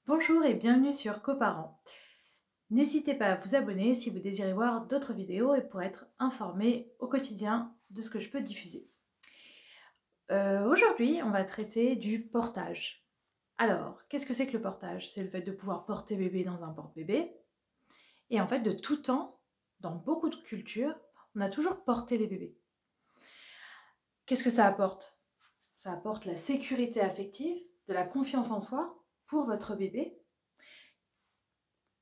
Bonjour et bienvenue sur Coparents. N'hésitez pas à vous abonner si vous désirez voir d'autres vidéos et pour être informé au quotidien de ce que je peux diffuser. Aujourd'hui, on va traiter du portage. Alors, qu'est-ce que c'est que le portage? C'est le fait de pouvoir porter bébé dans un porte-bébé. Et en fait, de tout temps, dans beaucoup de cultures, on a toujours porté les bébés. Qu'est-ce que ça apporte? Ça apporte la sécurité affective, de la confiance en soi pour votre bébé.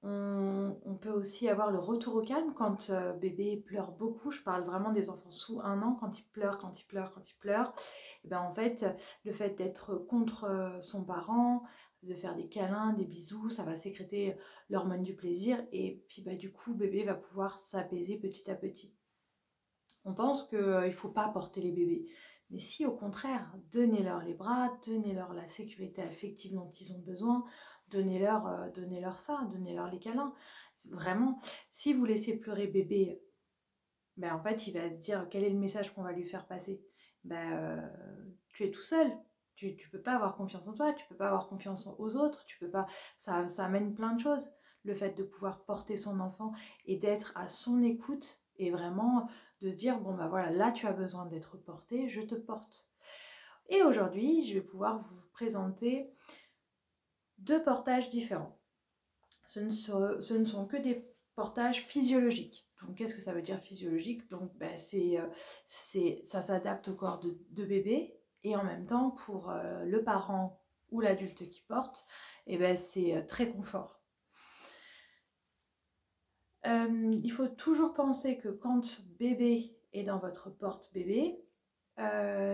On peut aussi avoir le retour au calme quand bébé pleure beaucoup. Je parle vraiment des enfants sous 1 an, quand ils pleurent, quand ils pleurent, quand ils pleurent. Et ben en fait, le fait d'être contre son parent, de faire des câlins, des bisous, ça va sécréter l'hormone du plaisir. Et puis bah, du coup, bébé va pouvoir s'apaiser petit à petit. On pense qu'il ne faut pas porter les bébés. Mais si au contraire, donnez-leur les bras, donnez-leur la sécurité affective dont ils ont besoin, donnez-leur ça, donnez-leur les câlins. Vraiment, si vous laissez pleurer bébé, ben en fait, il va se dire quel est le message qu'on va lui faire passer. Tu es tout seul, tu ne peux pas avoir confiance en toi, tu ne peux pas avoir confiance aux autres, tu peux pas. Ça amène plein de choses. Le fait de pouvoir porter son enfant et d'être à son écoute et vraiment de se dire bon bah voilà, là tu as besoin d'être porté, je te porte. Et aujourd'hui, je vais pouvoir vous présenter 2 portages différents. Ce ne sont que des portages physiologiques. Donc qu'est-ce que ça veut dire physiologique? Donc ça s'adapte au corps de bébé et en même temps pour le parent ou l'adulte qui porte, c'est très confort. Il faut toujours penser que quand bébé est dans votre porte-bébé,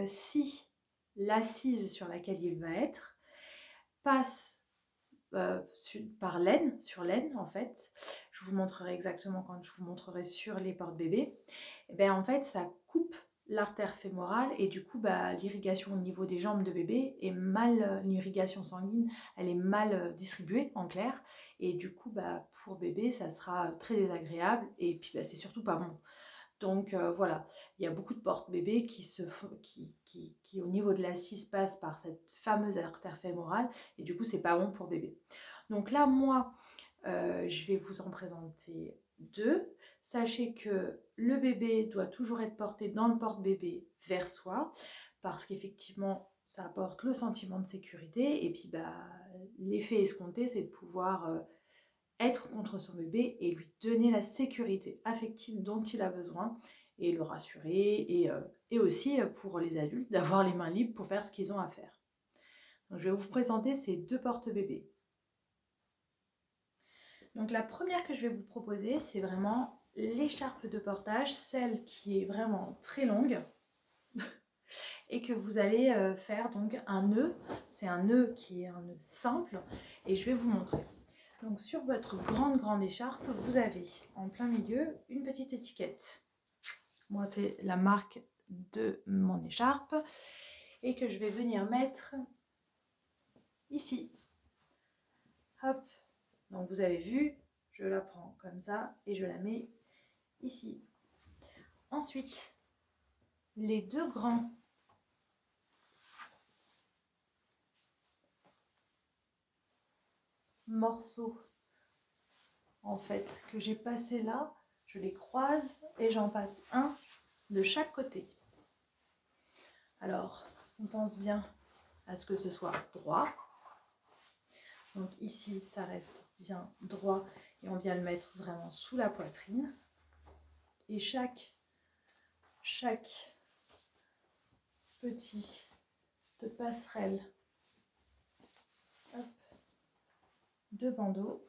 si l'assise sur laquelle il va être passe par laine, sur laine en fait, je vous montrerai exactement quand je vous montrerai sur les porte-bébés, en fait ça coupe l'artère fémorale et du coup l'irrigation au niveau des jambes de bébé est mal, l'irrigation sanguine elle est mal distribuée en clair et du coup pour bébé ça sera très désagréable et puis c'est surtout pas bon. Donc voilà, il y a beaucoup de porte-bébés qui au niveau de l'assise passent par cette fameuse artère fémorale et du coup c'est pas bon pour bébé. Donc là moi je vais vous en présenter 2. Sachez que le bébé doit toujours être porté dans le porte-bébé vers soi parce qu'effectivement ça apporte le sentiment de sécurité et puis l'effet escompté c'est de pouvoir être contre son bébé et lui donner la sécurité affective dont il a besoin et le rassurer et aussi pour les adultes d'avoir les mains libres pour faire ce qu'ils ont à faire. Donc, je vais vous présenter ces 2 porte-bébés. Donc la première que je vais vous proposer, c'est vraiment l'écharpe de portage, celle qui est vraiment très longue et que vous allez faire donc un nœud. C'est un nœud qui est un nœud simple et je vais vous montrer. Donc sur votre grande écharpe, vous avez en plein milieu une petite étiquette. Moi, c'est la marque de mon écharpe et que je vais venir mettre ici. Hop. Donc vous avez vu, je la prends comme ça et je la mets ici. Ensuite, les 2 grands morceaux en fait que j'ai passé là, je les croise et j'en passe un de chaque côté. Alors, on pense bien à ce que ce soit droit. Donc ici, ça reste bien droit et on vient le mettre vraiment sous la poitrine. Et chaque petite passerelle de bandeau,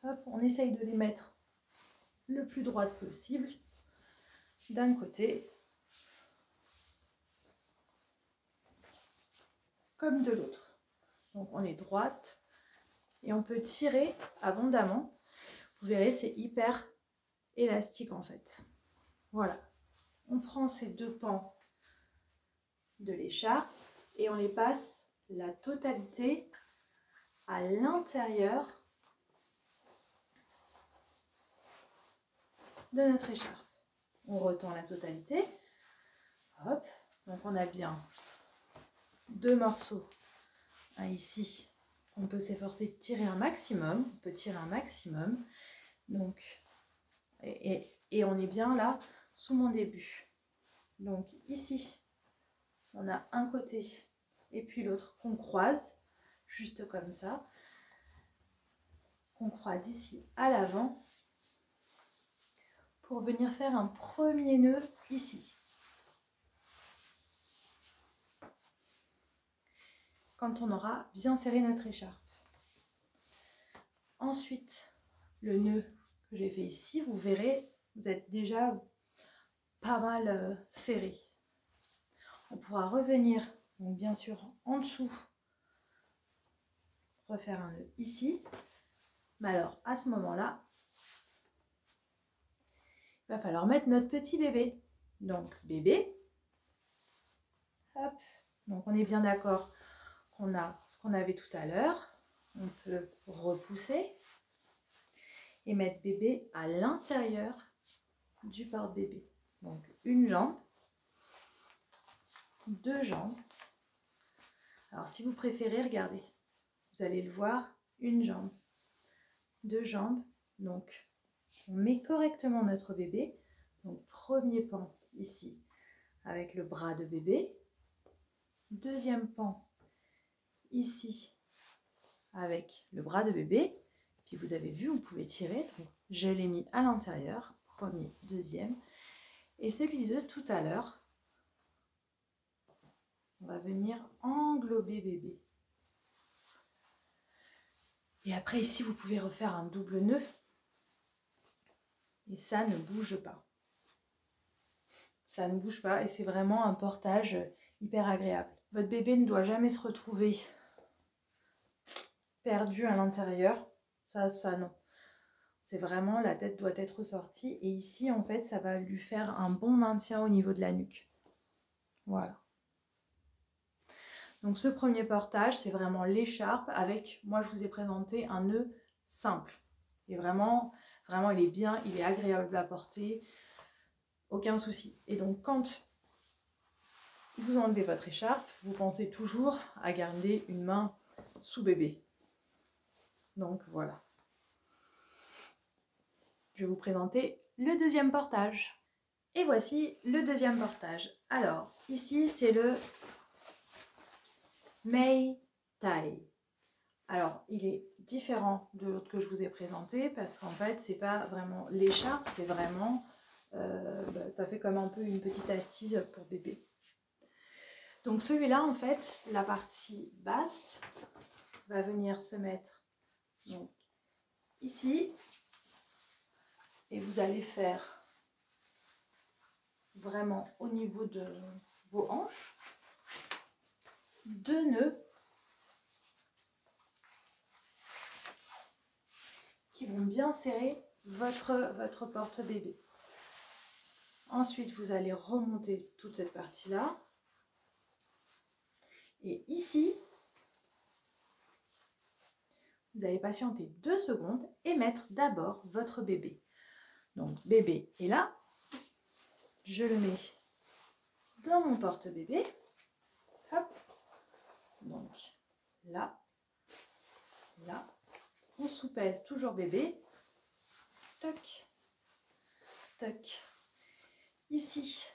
hop, on essaye de les mettre le plus droite possible d'un côté comme de l'autre. Donc on est droite et on peut tirer abondamment. Vous verrez, c'est hyper élastique en fait. Voilà, on prend ces 2 pans de l'écharpe et on les passe la totalité à l'intérieur de notre écharpe. On retend la totalité. Hop, donc on a bien 2 morceaux Ici, on peut s'efforcer de tirer un maximum. On peut tirer un maximum. Donc, et on est bien là, sous mon début. Donc ici, on a un côté et puis l'autre qu'on croise, juste comme ça. Qu'on croise ici à l'avant pour venir faire un premier nœud ici. Quand on aura bien serré notre écharpe. Ensuite, le nœud que j'ai fait ici, vous verrez, vous êtes déjà pas mal serré. On pourra revenir, donc bien sûr, en dessous, refaire un nœud ici. Mais alors, à ce moment-là, il va falloir mettre notre petit bébé. Donc, bébé, hop, donc on est bien d'accord qu'on a ce qu'on avait tout à l'heure. On peut repousser et mettre bébé à l'intérieur du porte-bébé. Donc, une jambe, deux jambes. Alors, si vous préférez, regardez, vous allez le voir, une jambe, deux jambes. Donc, on met correctement notre bébé. Donc, premier pan ici avec le bras de bébé. Deuxième pan ici avec le bras de bébé. Puis vous avez vu, vous pouvez tirer. Donc, je l'ai mis à l'intérieur. Premier, deuxième. Et celui de tout à l'heure, on va venir englober bébé. Et après ici, vous pouvez refaire un double nœud. Et ça ne bouge pas. Ça ne bouge pas et c'est vraiment un portage hyper agréable. Votre bébé ne doit jamais se retrouver perdu à l'intérieur. Ça non. C'est vraiment, la tête doit être sortie. Et ici, en fait, ça va lui faire un bon maintien au niveau de la nuque. Voilà. Donc ce premier portage, c'est vraiment l'écharpe avec, moi je vous ai présenté un nœud simple. Et vraiment, il est bien, il est agréable à porter. Aucun souci. Et donc quand vous enlevez votre écharpe, vous pensez toujours à garder une main sous bébé. Donc voilà. Je vais vous présenter le deuxième portage. Et voici le deuxième portage. Alors, ici c'est le Mei Tai. Alors, il est différent de l'autre que je vous ai présenté parce qu'en fait, c'est pas vraiment l'écharpe, c'est vraiment, ça fait comme un peu une petite assise pour bébé. Donc celui-là, en fait, la partie basse va venir se mettre donc, ici. Et vous allez faire vraiment au niveau de vos hanches, 2 nœuds qui vont bien serrer votre porte-bébé. Ensuite, vous allez remonter toute cette partie-là. Et ici, vous allez patienter 2 secondes et mettre d'abord votre bébé. Donc, bébé est là. Je le mets dans mon porte-bébé. Hop. Donc, là, là. On soupèse toujours bébé. Toc, toc. Ici,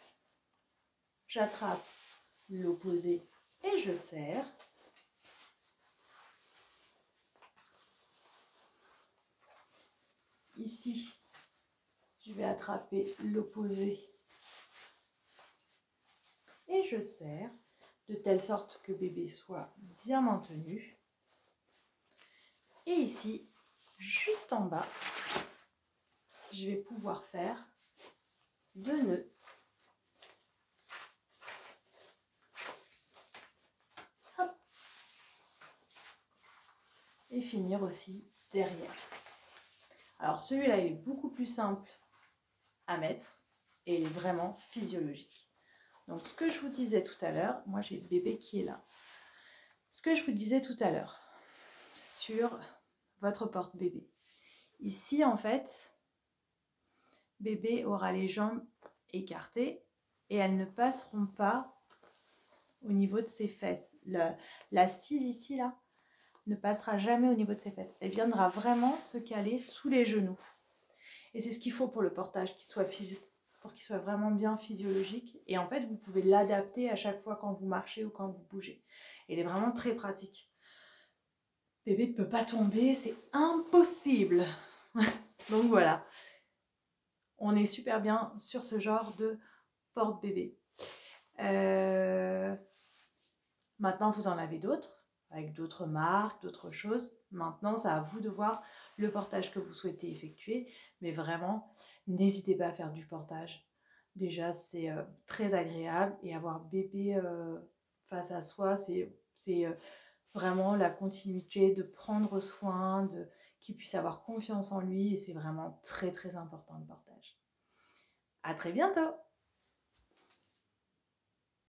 j'attrape l'opposé et je serre. Ici, je vais attraper l'opposé et je serre de telle sorte que bébé soit bien maintenu. Et ici, juste en bas, je vais pouvoir faire 2 nœuds. Hop. Et finir aussi derrière. Alors celui-là, il est beaucoup plus simple à mettre et il est vraiment physiologique. Donc ce que je vous disais tout à l'heure, moi j'ai le bébé qui est là. Ce que je vous disais tout à l'heure sur votre porte-bébé. Ici en fait, bébé aura les jambes écartées et elles ne passeront pas au niveau de ses fesses. L'assise ici, là, ne passera jamais au niveau de ses fesses. Elle viendra vraiment se caler sous les genoux. Et c'est ce qu'il faut pour le portage, pour qu'il soit vraiment bien physiologique. Et en fait, vous pouvez l'adapter à chaque fois quand vous marchez ou quand vous bougez. Il est vraiment très pratique. Bébé ne peut pas tomber, c'est impossible. Donc voilà, on est super bien sur ce genre de porte-bébé. Maintenant, vous en avez d'autres, avec d'autres marques, d'autres choses. Maintenant, c'est à vous de voir le portage que vous souhaitez effectuer. Mais vraiment, n'hésitez pas à faire du portage. Déjà, c'est très agréable. Et avoir bébé face à soi, c'est vraiment la continuité de prendre soin, qu'il puisse avoir confiance en lui. Et c'est vraiment très, très important le portage. À très bientôt!